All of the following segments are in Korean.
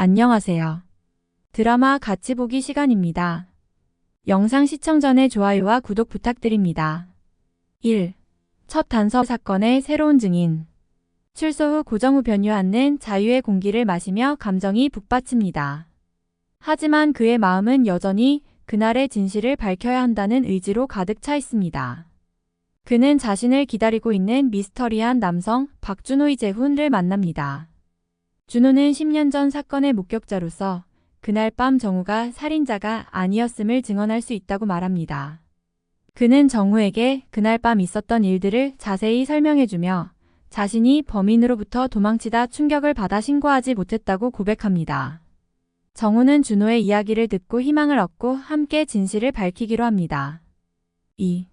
안녕하세요. 드라마 같이 보기 시간입니다. 영상 시청 전에 좋아요와 구독 부탁드립니다. 1. 첫 단서 사건의 새로운 증인. 출소 후 고정우 변유한는 자유의 공기를 마시며 감정이 북받칩니다. 하지만 그의 마음은 여전히 그날의 진실을 밝혀야 한다는 의지로 가득 차 있습니다. 그는 자신을 기다리고 있는 미스터리한 남성 박준호 이재훈을 만납니다. 준호는 10년 전 사건의 목격자로서 그날 밤 정우가 살인자가 아니었음을 증언할 수 있다고 말합니다. 그는 정우에게 그날 밤 있었던 일들을 자세히 설명해주며 자신이 범인으로부터 도망치다 충격을 받아 신고하지 못했다고 고백합니다. 정우는 준호의 이야기를 듣고 희망을 얻고 함께 진실을 밝히기로 합니다. 2.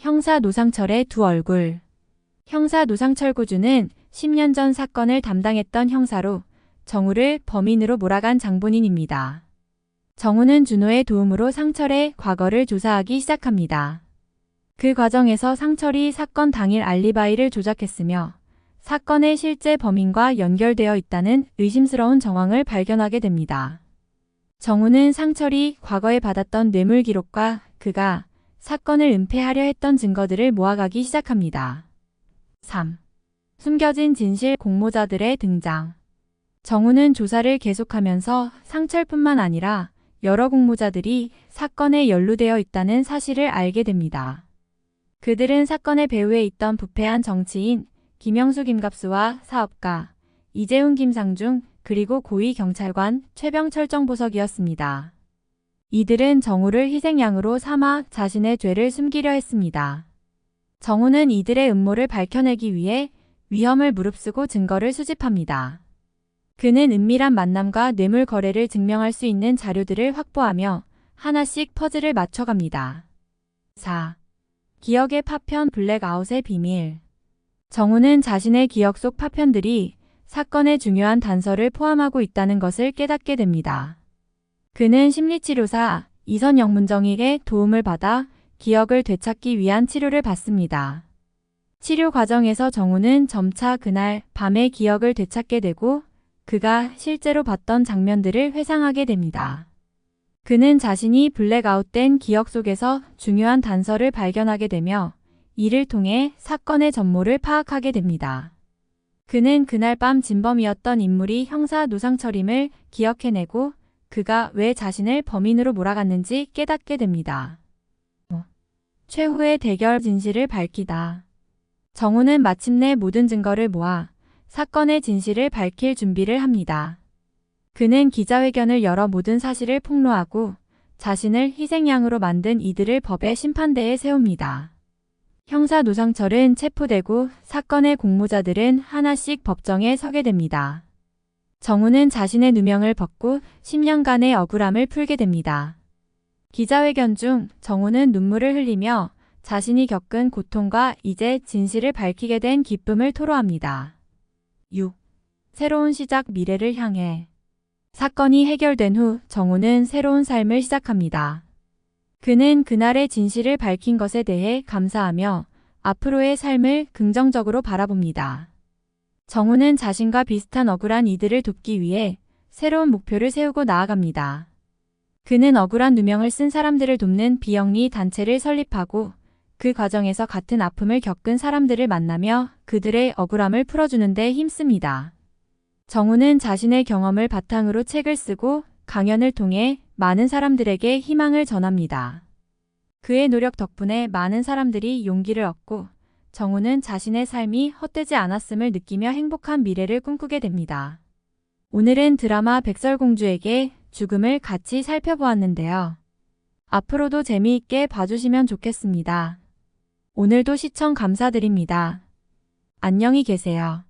형사 노상철의 두 얼굴. 형사 노상철 구주는 10년 전 사건을 담당했던 형사로 정우를 범인으로 몰아간 장본인입니다. 정우는 준호의 도움으로 상철의 과거를 조사하기 시작합니다. 그 과정에서 상철이 사건 당일 알리바이를 조작했으며 사건의 실제 범인과 연결되어 있다는 의심스러운 정황을 발견하게 됩니다. 정우는 상철이 과거에 받았던 뇌물 기록과 그가 사건을 은폐하려 했던 증거들을 모아가기 시작합니다. 3. 숨겨진 진실 공모자들의 등장. 정우는 조사를 계속하면서 상철뿐만 아니라 여러 공모자들이 사건에 연루되어 있다는 사실을 알게 됩니다. 그들은 사건의 배후에 있던 부패한 정치인 김영수 김갑수와 사업가 이재훈 김상중 그리고 고위 경찰관 최병철 정보석이었습니다. 이들은 정우를 희생양으로 삼아 자신의 죄를 숨기려 했습니다. 정우는 이들의 음모를 밝혀내기 위해 위험을 무릅쓰고 증거를 수집합니다. 그는 은밀한 만남과 뇌물 거래를 증명할 수 있는 자료들을 확보하며 하나씩 퍼즐을 맞춰갑니다. 4. 기억의 파편 블랙아웃의 비밀. 정우는 자신의 기억 속 파편들이 사건의 중요한 단서를 포함하고 있다는 것을 깨닫게 됩니다. 그는 심리치료사 이선영 문정익의 도움을 받아 기억을 되찾기 위한 치료를 받습니다. 치료 과정에서 정우는 점차 그날 밤의 기억을 되찾게 되고 그가 실제로 봤던 장면들을 회상하게 됩니다. 그는 자신이 블랙아웃된 기억 속에서 중요한 단서를 발견하게 되며 이를 통해 사건의 전모를 파악하게 됩니다. 그는 그날 밤 진범이었던 인물이 형사 노상철임을 기억해내고 그가 왜 자신을 범인으로 몰아갔는지 깨닫게 됩니다. 최후의 대결 진실을 밝히다. 정우는 마침내 모든 증거를 모아 사건의 진실을 밝힐 준비를 합니다. 그는 기자회견을 열어 모든 사실을 폭로하고 자신을 희생양으로 만든 이들을 법의 심판대에 세웁니다. 형사 노상철은 체포되고 사건의 공모자들은 하나씩 법정에 서게 됩니다. 정우는 자신의 누명을 벗고 10년간의 억울함을 풀게 됩니다. 기자회견 중 정우는 눈물을 흘리며 자신이 겪은 고통과 이제 진실을 밝히게 된 기쁨을 토로합니다. 6. 새로운 시작 미래를 향해. 사건이 해결된 후 정우는 새로운 삶을 시작합니다. 그는 그날의 진실을 밝힌 것에 대해 감사하며 앞으로의 삶을 긍정적으로 바라봅니다. 정우는 자신과 비슷한 억울한 이들을 돕기 위해 새로운 목표를 세우고 나아갑니다. 그는 억울한 누명을 쓴 사람들을 돕는 비영리 단체를 설립하고 그 과정에서 같은 아픔을 겪은 사람들을 만나며 그들의 억울함을 풀어주는 데 힘씁니다. 정우는 자신의 경험을 바탕으로 책을 쓰고 강연을 통해 많은 사람들에게 희망을 전합니다. 그의 노력 덕분에 많은 사람들이 용기를 얻고 정우는 자신의 삶이 헛되지 않았음을 느끼며 행복한 미래를 꿈꾸게 됩니다. 오늘은 드라마 백설공주에게 죽음을 같이 살펴보았는데요. 앞으로도 재미있게 봐주시면 좋겠습니다. 오늘도 시청 감사드립니다. 안녕히 계세요.